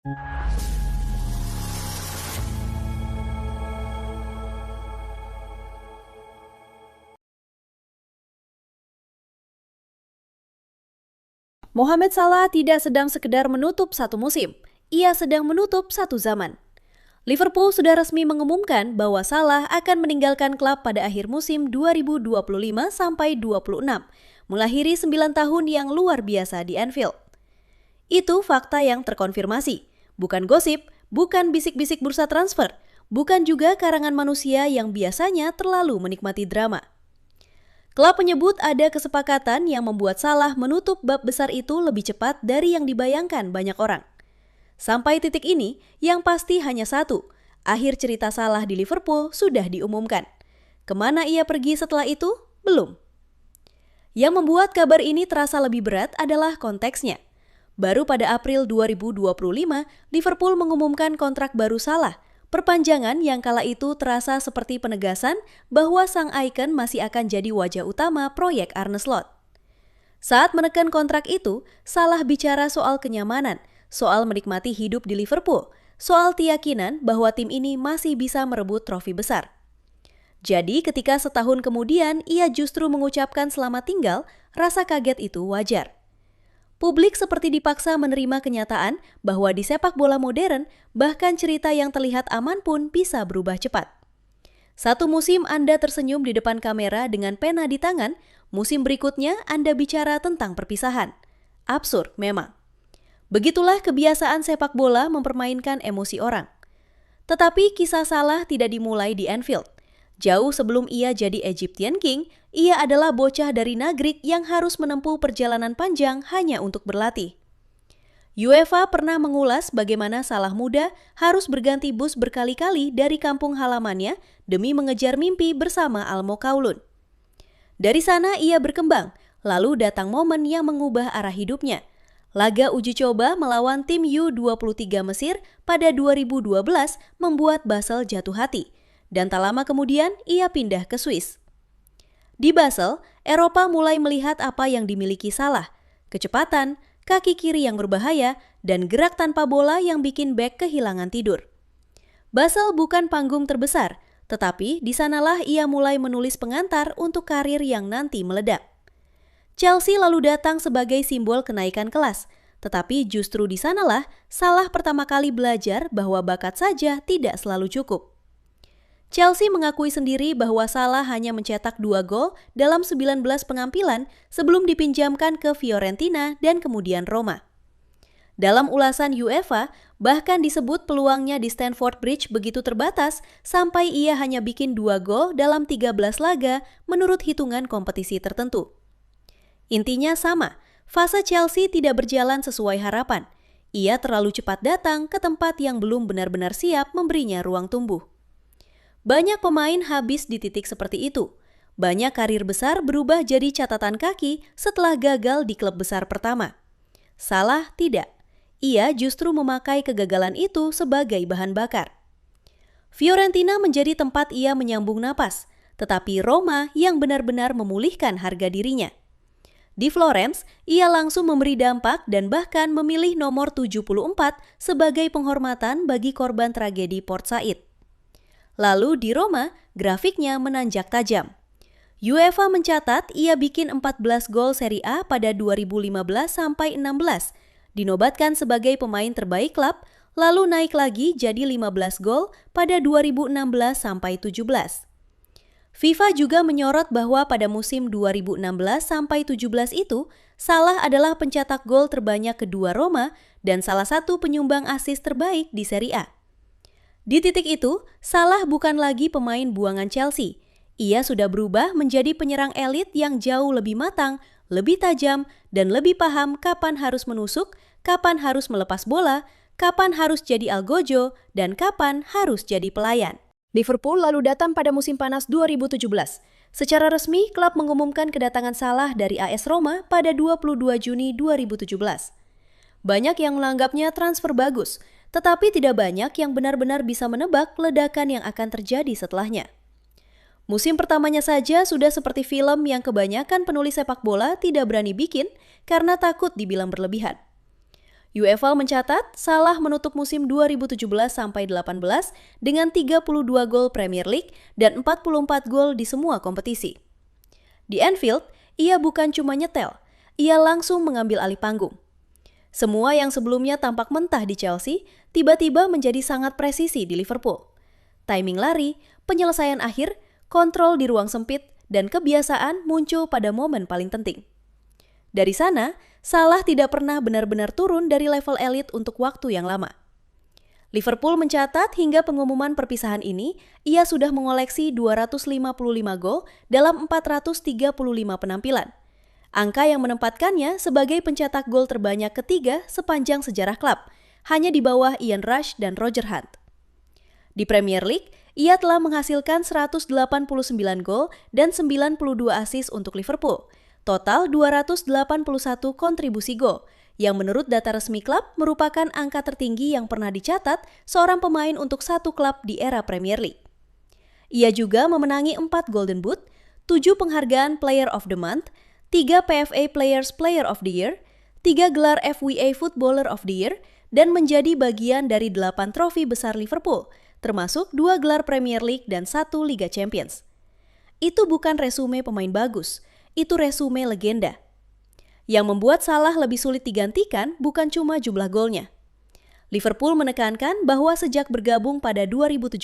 Mohamed Salah tidak sedang sekedar menutup satu musim, ia sedang menutup satu zaman. Liverpool sudah resmi mengumumkan bahwa Salah akan meninggalkan klub pada akhir musim 2025-26, mengakhiri 9 tahun yang luar biasa di Anfield. Itu fakta yang terkonfirmasi, bukan gosip, bukan bisik-bisik bursa transfer, bukan juga karangan manusia yang biasanya terlalu menikmati drama. Klub menyebut ada kesepakatan yang membuat Salah menutup bab besar itu lebih cepat dari yang dibayangkan banyak orang. Sampai titik ini, yang pasti hanya satu, akhir cerita Salah di Liverpool sudah diumumkan. Kemana ia pergi setelah itu? Belum. Yang membuat kabar ini terasa lebih berat adalah konteksnya. Baru pada April 2025, Liverpool mengumumkan kontrak baru Salah, perpanjangan yang kala itu terasa seperti penegasan bahwa sang ikon masih akan jadi wajah utama proyek Arne Slot. Saat menekan kontrak itu, Salah bicara soal kenyamanan, soal menikmati hidup di Liverpool, soal keyakinan bahwa tim ini masih bisa merebut trofi besar. Jadi ketika setahun kemudian ia justru mengucapkan selamat tinggal, rasa kaget itu wajar. Publik seperti dipaksa menerima kenyataan bahwa di sepak bola modern, bahkan cerita yang terlihat aman pun bisa berubah cepat. Satu musim Anda tersenyum di depan kamera dengan pena di tangan, musim berikutnya Anda bicara tentang perpisahan. Absurd memang. Begitulah kebiasaan sepak bola mempermainkan emosi orang. Tetapi kisah Salah tidak dimulai di Anfield. Jauh sebelum ia jadi Egyptian King, ia adalah bocah dari Nagreg yang harus menempuh perjalanan panjang hanya untuk berlatih. UEFA pernah mengulas bagaimana Salah muda harus berganti bus berkali-kali dari kampung halamannya demi mengejar mimpi bersama Al Mokaulun. Dari sana ia berkembang, lalu datang momen yang mengubah arah hidupnya. Laga uji coba melawan tim U23 Mesir pada 2012 membuat Basel jatuh hati. Dan tak lama kemudian ia pindah ke Swiss. Di Basel, Eropa mulai melihat apa yang dimiliki Salah, kecepatan, kaki kiri yang berbahaya, dan gerak tanpa bola yang bikin bek kehilangan tidur. Basel bukan panggung terbesar, tetapi di sanalah ia mulai menulis pengantar untuk karir yang nanti meledak. Chelsea lalu datang sebagai simbol kenaikan kelas, tetapi justru di sanalah Salah pertama kali belajar bahwa bakat saja tidak selalu cukup. Chelsea mengakui sendiri bahwa Salah hanya mencetak 2 gol dalam 19 pengampilan sebelum dipinjamkan ke Fiorentina dan kemudian Roma. Dalam ulasan UEFA, bahkan disebut peluangnya di Stamford Bridge begitu terbatas sampai ia hanya bikin 2 gol dalam 13 laga menurut hitungan kompetisi tertentu. Intinya sama, fase Chelsea tidak berjalan sesuai harapan. Ia terlalu cepat datang ke tempat yang belum benar-benar siap memberinya ruang tumbuh. Banyak pemain habis di titik seperti itu. Banyak karir besar berubah jadi catatan kaki setelah gagal di klub besar pertama. Salah tidak. Ia justru memakai kegagalan itu sebagai bahan bakar. Fiorentina menjadi tempat ia menyambung napas, tetapi Roma yang benar-benar memulihkan harga dirinya. Di Florence, ia langsung memberi dampak dan bahkan memilih nomor 74 sebagai penghormatan bagi korban tragedi Port Said. Lalu di Roma, grafiknya menanjak tajam. UEFA mencatat ia bikin 14 gol Serie A pada 2015-16, dinobatkan sebagai pemain terbaik klub, lalu naik lagi jadi 15 gol pada 2016-17. FIFA juga menyorot bahwa pada musim 2016-17 itu, Salah adalah pencetak gol terbanyak kedua Roma dan salah satu penyumbang assist terbaik di Serie A. Di titik itu, Salah bukan lagi pemain buangan Chelsea. Ia sudah berubah menjadi penyerang elit yang jauh lebih matang, lebih tajam, dan lebih paham kapan harus menusuk, kapan harus melepas bola, kapan harus jadi algojo, dan kapan harus jadi pelayan. Liverpool lalu datang pada musim panas 2017. Secara resmi, klub mengumumkan kedatangan Salah dari AS Roma pada 22 Juni 2017. Banyak yang menganggapnya transfer bagus, tetapi tidak banyak yang benar-benar bisa menebak ledakan yang akan terjadi setelahnya. Musim pertamanya saja sudah seperti film yang kebanyakan penulis sepak bola tidak berani bikin karena takut dibilang berlebihan. UEFA mencatat Salah menutup musim 2017-18 dengan 32 gol Premier League dan 44 gol di semua kompetisi. Di Anfield, ia bukan cuma nyetel, ia langsung mengambil alih panggung. Semua yang sebelumnya tampak mentah di Chelsea, tiba-tiba menjadi sangat presisi di Liverpool. Timing lari, penyelesaian akhir, kontrol di ruang sempit, dan kebiasaan muncul pada momen paling penting. Dari sana, Salah tidak pernah benar-benar turun dari level elit untuk waktu yang lama. Liverpool mencatat hingga pengumuman perpisahan ini, ia sudah mengoleksi 255 gol dalam 435 penampilan. Angka yang menempatkannya sebagai pencetak gol terbanyak ketiga sepanjang sejarah klub, hanya di bawah Ian Rush dan Roger Hunt. Di Premier League, ia telah menghasilkan 189 gol dan 92 assist untuk Liverpool. Total 281 kontribusi gol, yang menurut data resmi klub merupakan angka tertinggi yang pernah dicatat seorang pemain untuk satu klub di era Premier League. Ia juga memenangi 4 Golden Boot, 7 penghargaan Player of the Month, 3 PFA Players Player of the Year, 3 gelar FWA Footballer of the Year, dan menjadi bagian dari 8 trofi besar Liverpool, termasuk 2 gelar Premier League dan 1 Liga Champions. Itu bukan resume pemain bagus, itu resume legenda. Yang membuat Salah lebih sulit digantikan bukan cuma jumlah golnya. Liverpool menekankan bahwa sejak bergabung pada 2017,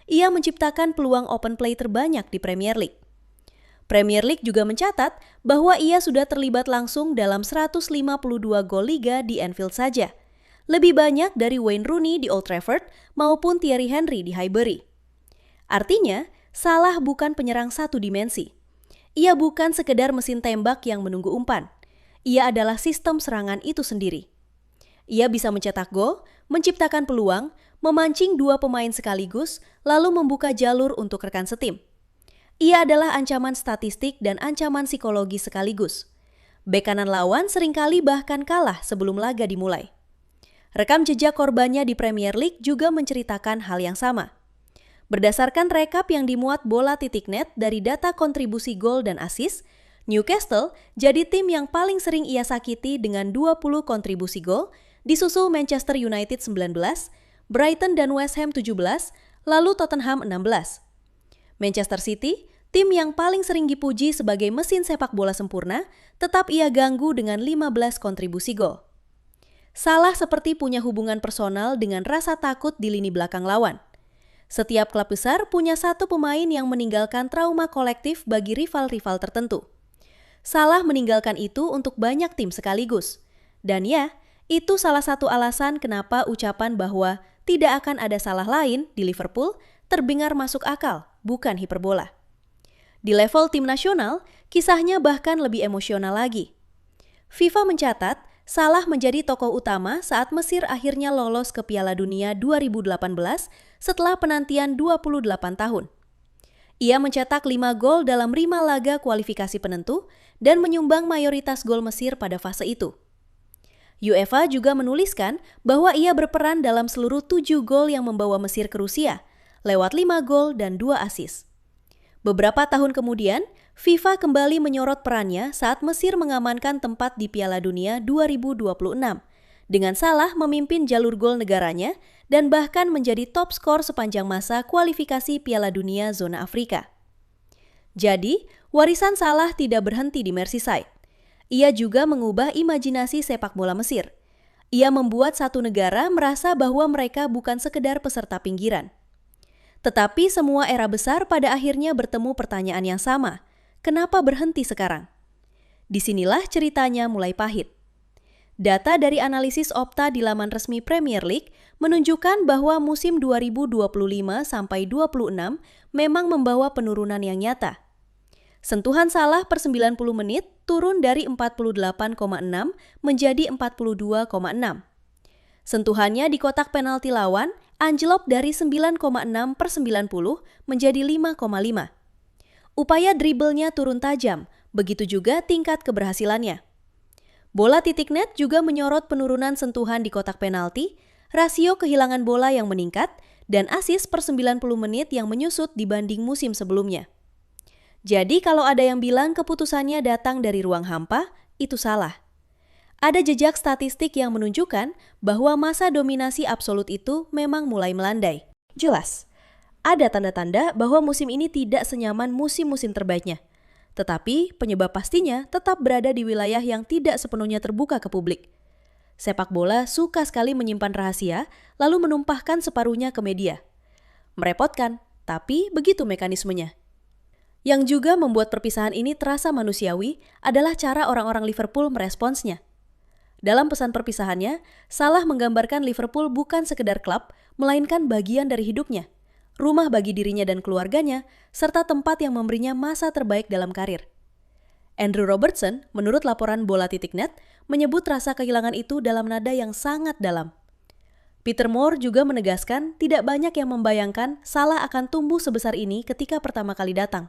ia menciptakan peluang open play terbanyak di Premier League. Premier League juga mencatat bahwa ia sudah terlibat langsung dalam 152 gol Liga di Anfield saja. Lebih banyak dari Wayne Rooney di Old Trafford maupun Thierry Henry di Highbury. Artinya, Salah bukan penyerang satu dimensi. Ia bukan sekedar mesin tembak yang menunggu umpan. Ia adalah sistem serangan itu sendiri. Ia bisa mencetak gol, menciptakan peluang, memancing 2 pemain sekaligus, lalu membuka jalur untuk rekan setim. Ia adalah ancaman statistik dan ancaman psikologi sekaligus. Bek kanan lawan seringkali bahkan kalah sebelum laga dimulai. Rekam jejak korbannya di Premier League juga menceritakan hal yang sama. Berdasarkan rekap yang dimuat bola.net dari data kontribusi gol dan assist, Newcastle jadi tim yang paling sering ia sakiti dengan 20 kontribusi gol, disusul Manchester United 19, Brighton dan West Ham 17, lalu Tottenham 16. Manchester City, tim yang paling sering dipuji sebagai mesin sepak bola sempurna, tetap ia ganggu dengan 15 kontribusi gol. Salah seperti punya hubungan personal dengan rasa takut di lini belakang lawan. Setiap klub besar punya satu pemain yang meninggalkan trauma kolektif bagi rival-rival tertentu. Salah meninggalkan itu untuk banyak tim sekaligus. Dan ya, itu salah satu alasan kenapa ucapan bahwa tidak akan ada Salah lain di Liverpool terdengar masuk akal, bukan hiperbola. Di level tim nasional, kisahnya bahkan lebih emosional lagi. FIFA mencatat, Salah menjadi tokoh utama saat Mesir akhirnya lolos ke Piala Dunia 2018 setelah penantian 28 tahun. Ia mencetak 5 gol dalam 5 laga kualifikasi penentu dan menyumbang mayoritas gol Mesir pada fase itu. UEFA juga menuliskan bahwa ia berperan dalam seluruh 7 gol yang membawa Mesir ke Rusia, lewat 5 gol dan 2 assist. Beberapa tahun kemudian, FIFA kembali menyorot perannya saat Mesir mengamankan tempat di Piala Dunia 2026, dengan Salah memimpin jalur gol negaranya dan bahkan menjadi top skor sepanjang masa kualifikasi Piala Dunia zona Afrika. Jadi, warisan Salah tidak berhenti di Merseyside. Ia juga mengubah imajinasi sepak bola Mesir. Ia membuat satu negara merasa bahwa mereka bukan sekedar peserta pinggiran. Tetapi semua era besar pada akhirnya bertemu pertanyaan yang sama. Kenapa berhenti sekarang? Disinilah ceritanya mulai pahit. Data dari analisis Opta di laman resmi Premier League menunjukkan bahwa musim 2025-26 memang membawa penurunan yang nyata. Sentuhan Salah per 90 menit turun dari 48,6 menjadi 42,6. Sentuhannya di kotak penalti lawan anjlok dari 9,6 per 90 menjadi 5,5. Upaya dribblenya turun tajam, begitu juga tingkat keberhasilannya. Bola.net juga menyorot penurunan sentuhan di kotak penalti, rasio kehilangan bola yang meningkat, dan assist per 90 menit yang menyusut dibanding musim sebelumnya. Jadi kalau ada yang bilang keputusannya datang dari ruang hampa, itu salah. Ada jejak statistik yang menunjukkan bahwa masa dominasi absolut itu memang mulai melandai. Jelas, ada tanda-tanda bahwa musim ini tidak senyaman musim-musim terbaiknya. Tetapi penyebab pastinya tetap berada di wilayah yang tidak sepenuhnya terbuka ke publik. Sepak bola suka sekali menyimpan rahasia, lalu menumpahkan separuhnya ke media. Merepotkan, tapi begitu mekanismenya. Yang juga membuat perpisahan ini terasa manusiawi adalah cara orang-orang Liverpool meresponsnya. Dalam pesan perpisahannya, Salah menggambarkan Liverpool bukan sekedar klub, melainkan bagian dari hidupnya, rumah bagi dirinya dan keluarganya, serta tempat yang memberinya masa terbaik dalam karir. Andrew Robertson, menurut laporan Bola.net, menyebut rasa kehilangan itu dalam nada yang sangat dalam. Peter Moore juga menegaskan tidak banyak yang membayangkan Salah akan tumbuh sebesar ini ketika pertama kali datang.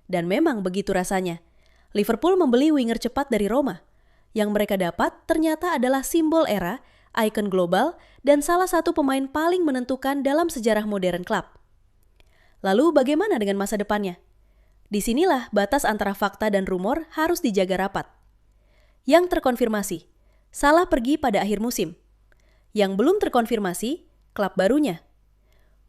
Dan memang begitu rasanya. Liverpool membeli winger cepat dari Roma. Yang mereka dapat ternyata adalah simbol era, ikon global, dan salah satu pemain paling menentukan dalam sejarah modern klub. Lalu bagaimana dengan masa depannya? Disinilah batas antara fakta dan rumor harus dijaga rapat. Yang terkonfirmasi, Salah pergi pada akhir musim. Yang belum terkonfirmasi, klub barunya.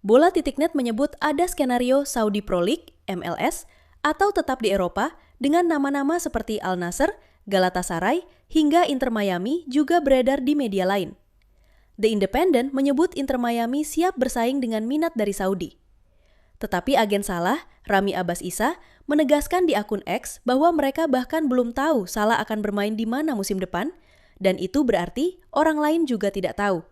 Bola.net menyebut ada skenario Saudi Pro League, MLS, atau tetap di Eropa dengan nama-nama seperti Al Nassr, Galatasaray, hingga Inter Miami juga beredar di media lain. The Independent menyebut Inter Miami siap bersaing dengan minat dari Saudi. Tetapi agen Salah, Rami Abbas Isa, menegaskan di akun X bahwa mereka bahkan belum tahu Salah akan bermain di mana musim depan, dan itu berarti orang lain juga tidak tahu.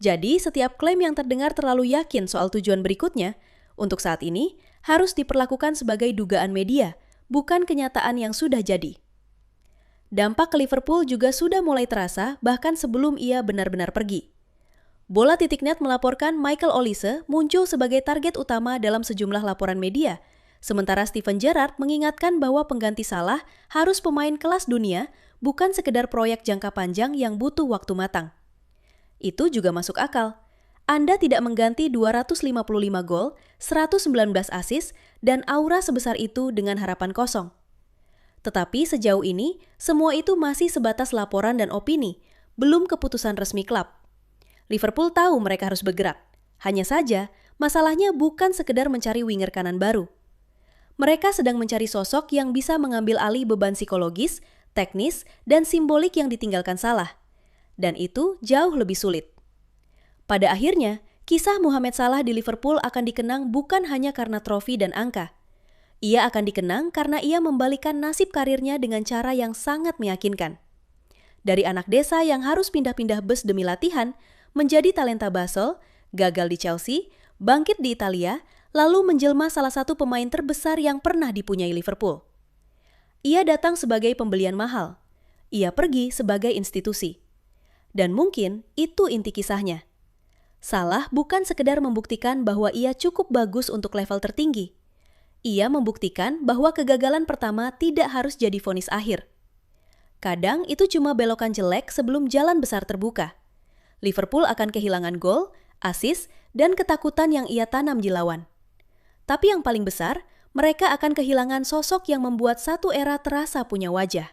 Jadi, setiap klaim yang terdengar terlalu yakin soal tujuan berikutnya, untuk saat ini harus diperlakukan sebagai dugaan media, bukan kenyataan yang sudah jadi. Dampak ke Liverpool juga sudah mulai terasa bahkan sebelum ia benar-benar pergi. Bola.net melaporkan Michael Olise muncul sebagai target utama dalam sejumlah laporan media, sementara Steven Gerrard mengingatkan bahwa pengganti Salah harus pemain kelas dunia, bukan sekedar proyek jangka panjang yang butuh waktu matang. Itu juga masuk akal. Anda tidak mengganti 255 gol, 119 assist, dan aura sebesar itu dengan harapan kosong. Tetapi sejauh ini, semua itu masih sebatas laporan dan opini, belum keputusan resmi klub. Liverpool tahu mereka harus bergerak. Hanya saja, masalahnya bukan sekedar mencari winger kanan baru. Mereka sedang mencari sosok yang bisa mengambil alih beban psikologis, teknis, dan simbolik yang ditinggalkan Salah. Dan itu jauh lebih sulit. Pada akhirnya, kisah Mohamed Salah di Liverpool akan dikenang bukan hanya karena trofi dan angka. Ia akan dikenang karena ia membalikan nasib karirnya dengan cara yang sangat meyakinkan. Dari anak desa yang harus pindah-pindah bus demi latihan, menjadi talenta Basel, gagal di Chelsea, bangkit di Italia, lalu menjelma salah satu pemain terbesar yang pernah dipunyai Liverpool. Ia datang sebagai pembelian mahal. Ia pergi sebagai institusi. Dan mungkin itu inti kisahnya. Salah bukan sekedar membuktikan bahwa ia cukup bagus untuk level tertinggi. Ia membuktikan bahwa kegagalan pertama tidak harus jadi vonis akhir. Kadang itu cuma belokan jelek sebelum jalan besar terbuka. Liverpool akan kehilangan gol, assist, dan ketakutan yang ia tanam di lawan. Tapi yang paling besar, mereka akan kehilangan sosok yang membuat satu era terasa punya wajah.